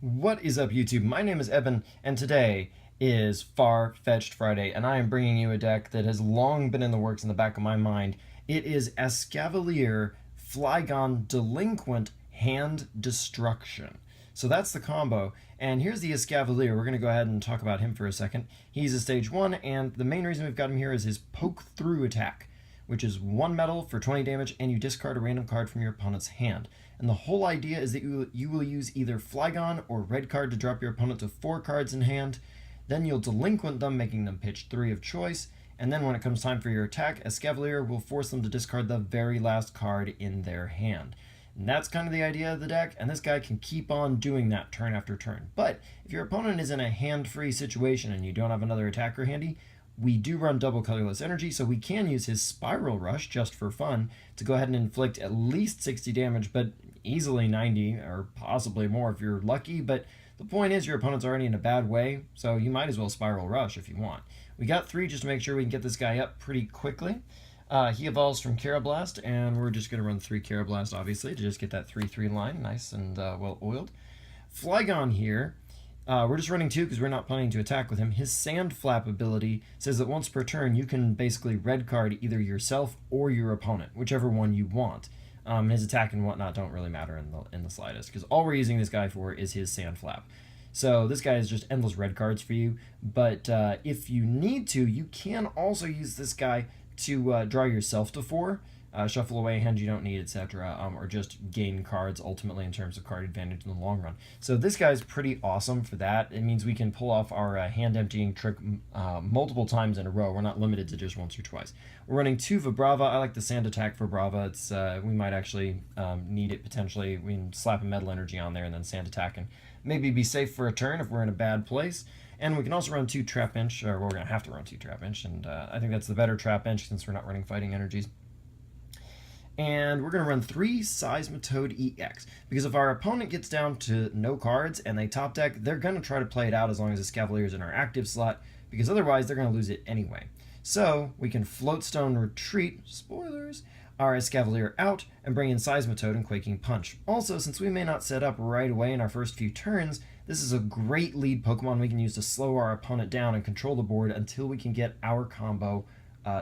What is up, YouTube? My name is Evan, and today is Farfetch'd Friday, and I am bringing you a deck that has long been in the works in the back of my mind. It is Escavalier Flygon Delinquent Hand Destruction. So that's the combo, and here's the Escavalier. We're going to go ahead and talk about him for a second. He's a stage 1, and the main reason we've got him here is his poke through attack, which is 1 metal for 20 damage, and you discard a random card from your opponent's hand. And the whole idea is that you will use either Flygon or red card to drop your opponent to 4 cards in hand. Then you'll delinquent them, making them pitch 3 of choice. And then when it comes time for your attack, Escavalier will force them to discard the very last card in their hand. And that's kind of the idea of the deck, and this guy can keep on doing that turn after turn. But if your opponent is in a hand-free situation and you don't have another attacker handy, we do run double colorless energy, so we can use his Spiral Rush just for fun to go ahead and inflict at least 60 damage, but easily 90 or possibly more if you're lucky. But the point is your opponent's already in a bad way, so you might as well Spiral Rush if you want. We got 3 just to make sure we can get this guy up pretty quickly. He evolves from Carablast, and we're just going to run 3 Carablast, obviously, to just get that 3/3 line nice and well oiled. Flygon here. We're just running 2 because we're not planning to attack with him. His Sand Flap ability says that once per turn, you can basically red card either yourself or your opponent, whichever one you want. His attack and whatnot don't really matter in the slightest, because all we're using this guy for is his Sand Flap. So this guy is just endless red cards for you, but if you need to, you can also use this guy to draw yourself to 4. Shuffle away a hand you don't need, etc., or just gain cards ultimately in terms of card advantage in the long run. So this guy's pretty awesome for that. It means we can pull off our hand emptying trick multiple times in a row. We're not limited to just once or twice. We're running 2 Vibrava. I like the Sand Attack Vibrava. It's we might actually need it potentially. We can slap a Metal Energy on there and then Sand Attack and maybe be safe for a turn if we're in a bad place. And we can also run 2 Trapinch, or we're going to have to run 2 Trapinch, and I think that's the better Trapinch since we're not running Fighting Energies. And we're going to run 3 Seismitoad EX, because if our opponent gets down to no cards and they top deck, they're going to try to play it out as long as the Escavalier is in our active slot, because otherwise they're going to lose it anyway. So we can Floatstone Retreat, spoilers, our Escavalier out and bring in Seismitoad and Quaking Punch. Also, since we may not set up right away in our first few turns, this is a great lead Pokemon we can use to slow our opponent down and control the board until we can get our combo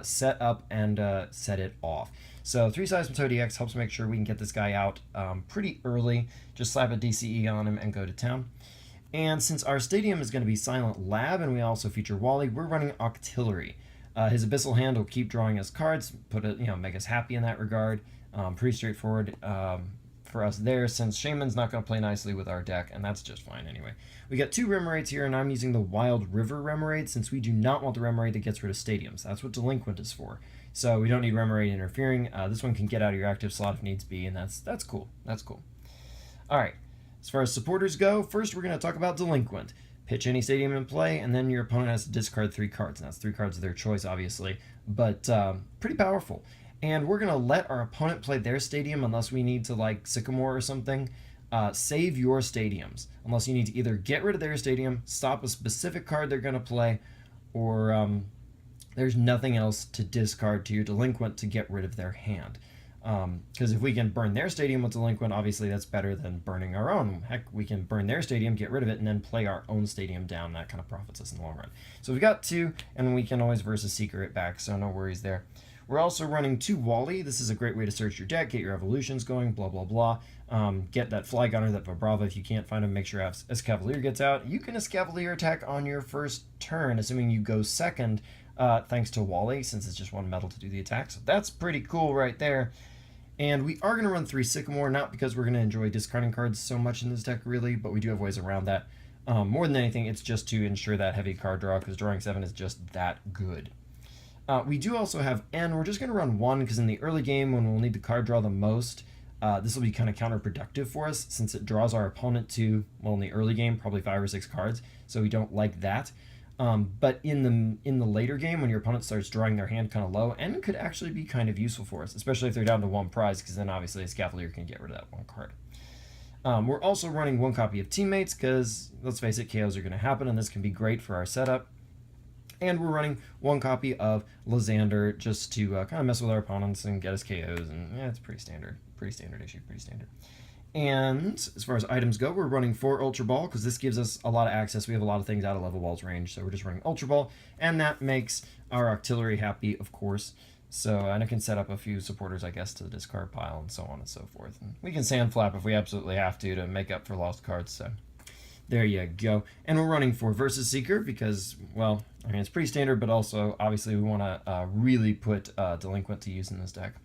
set up and set it off. So 3 Seismitoad EX helps make sure we can get this guy out pretty early. Just slap a DCE on him and go to town. And since our stadium is going to be Silent Lab and we also feature Wally, we're running Octillery. His Abyssal Hand will keep drawing us cards, make us happy in that regard. Pretty straightforward for us there, since Shaman's not going to play nicely with our deck, and that's just fine anyway. We got 2 Remoraids here, and I'm using the Wild River Remoraid since we do not want the Remoraid that gets rid of stadiums. That's what Delinquent is for. So we don't need Remoraid interfering. This one can get out of your active slot if needs be, and that's cool. That's cool. All right. As far as supporters go, first we're going to talk about Delinquent. Pitch any stadium in play, and then your opponent has to discard 3 cards. And that's 3 cards of their choice, obviously, but pretty powerful. And we're going to let our opponent play their stadium unless we need to, like, Sycamore or something. Save your stadiums, unless you need to either get rid of their stadium, stop a specific card they're going to play, or there's nothing else to discard to your Delinquent to get rid of their hand. Because if we can burn their stadium with Delinquent, obviously that's better than burning our own. Heck, we can burn their stadium, get rid of it, and then play our own stadium down. That kind of profits us in the long run. So we've got 2, and we can always versus Seeker it back, so no worries there. We're also running 2 Wally. This is a great way to search your deck, get your evolutions going, blah, blah, blah. Get that Flygon or that Vibrava if you can't find him. Make sure Escavalier gets out. You can Escavalier attack on your first turn, assuming you go second, thanks to Wally, since it's just 1 metal to do the attack. So that's pretty cool right there. And we are going to run 3 Sycamore, not because we're going to enjoy discarding cards so much in this deck, really, but we do have ways around that. More than anything, it's just to ensure that heavy card draw, because drawing 7 is just that good. We do also have N. We're just going to run 1, because in the early game, when we'll need the card draw the most, this will be kind of counterproductive for us, since it draws our opponent to, well, in the early game, probably 5 or 6 cards, so we don't like that. But in the later game, when your opponent starts drawing their hand kind of low, N could actually be kind of useful for us, especially if they're down to 1 prize, because then obviously Escavalier can get rid of that 1 card. We're also running 1 copy of Teammates, because, let's face it, KOs are going to happen, and this can be great for our setup. And we're running 1 copy of Lysander just to kind of mess with our opponents and get us KOs, and yeah, it's pretty standard issue, pretty standard. And as far as items go, we're running 4 Ultra Ball because this gives us a lot of access. We have a lot of things out of level ball's range, so we're just running Ultra Ball, and that makes our artillery happy, of course. So, and I can set up a few supporters, I guess, to the discard pile and so on and so forth. And we can sand flap if we absolutely have to make up for lost cards. So there you go. And we're running 4 Versus Seeker because, well, I mean, it's pretty standard, but also, obviously, we want to really put Delinquent to use in this deck.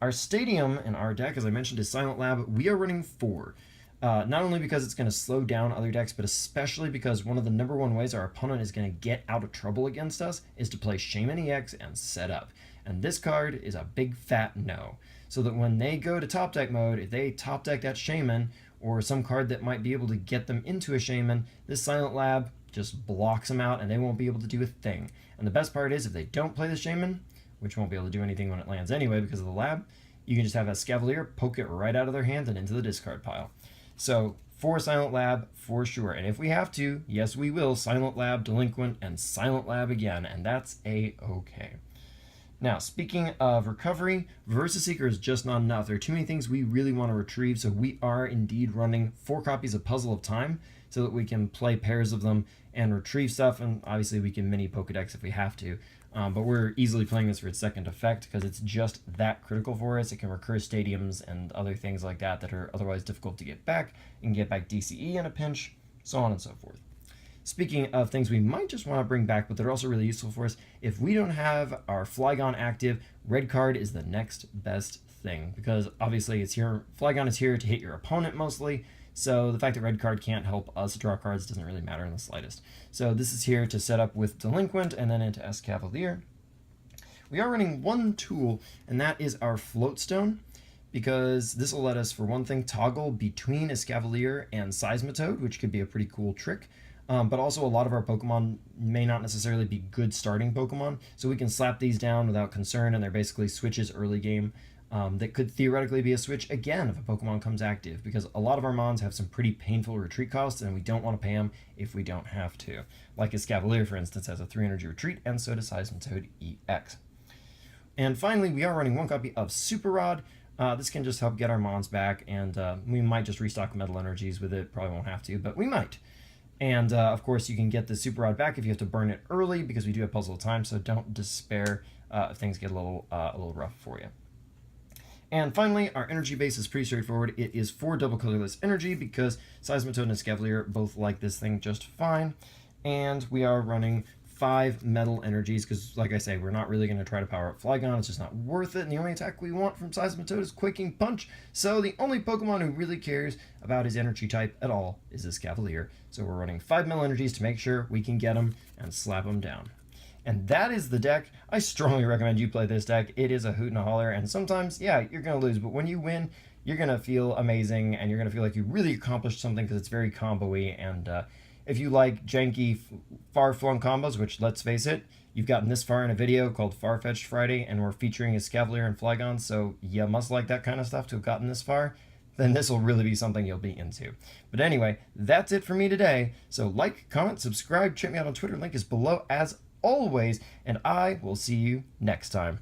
Our stadium in our deck, as I mentioned, is Silent Lab. We are running 4. Not only because it's going to slow down other decks, but especially because one of the #1 ways our opponent is going to get out of trouble against us is to play Shaman EX and set up. And this card is a big fat no. So that when they go to top deck mode, if they top deck that Shaman, or some card that might be able to get them into a Shaman, this Silent Lab just blocks them out and they won't be able to do a thing. And the best part is, if they don't play the Shaman, which won't be able to do anything when it lands anyway because of the lab, you can just have Escavalier poke it right out of their hand and into the discard pile. So 4 Silent Lab for sure. And if we have to, yes we will, Silent Lab, Delinquent, and Silent Lab again, and that's a-okay. Now, speaking of recovery, Versus Seeker is just not enough. There are too many things we really want to retrieve, so we are indeed running 4 copies of Puzzle of Time so that we can play pairs of them and retrieve stuff, and obviously we can mini Pokedex if we have to. But we're easily playing this for its second effect because it's just that critical for us. It can recur stadiums and other things like that that are otherwise difficult to get back. You can get back DCE in a pinch, so on and so forth. Speaking of things we might just want to bring back, but they're also really useful for us, if we don't have our Flygon active, red card is the next best thing because obviously it's here. Flygon is here to hit your opponent mostly, so the fact that red card can't help us draw cards doesn't really matter in the slightest. So this is here to set up with Delinquent and then into Escavalier. We are running 1 tool, and that is our Floatstone, because this will let us, for one thing, toggle between Escavalier and Seismitoad, which could be a pretty cool trick. But also a lot of our Pokemon may not necessarily be good starting Pokemon, so we can slap these down without concern, and they're basically switches early game. That could theoretically be a switch again if a Pokemon comes active, because a lot of our Mons have some pretty painful retreat costs, and we don't want to pay them if we don't have to. Like Escavalier, for instance, has a 3 energy retreat, and so does Seismitoad EX. And finally, we are running 1 copy of Super Rod. This can just help get our Mons back, and we might just restock Metal Energies with it. Probably won't have to, but we might. And of course, you can get the Super Rod back if you have to burn it early, because we do have Puzzle of Time, so don't despair if things get a little rough for you. And finally, our energy base is pretty straightforward. It is 4 double colorless energy because Seismitoad and Escavalier both like this thing just fine. And we are running 5 metal energies because, like I say, we're not really going to try to power up Flygon. It's just not worth it. And the only attack we want from Seismitoad is Quaking Punch. So the only Pokemon who really cares about his energy type at all is Escavalier. So we're running 5 metal energies to make sure we can get him and slap him down. And that is the deck. I strongly recommend you play this deck. It is a hoot and a holler, and sometimes, yeah, you're going to lose, but when you win, you're going to feel amazing, and you're going to feel like you really accomplished something because it's very combo-y, and if you like janky, far-flung combos, which, let's face it, you've gotten this far in a video called Farfetch'd Friday, and we're featuring Escavalier and Flygon, so you must like that kind of stuff to have gotten this far, then this will really be something you'll be into. But anyway, that's it for me today, so like, comment, subscribe, check me out on Twitter, link is below as always, and I will see you next time.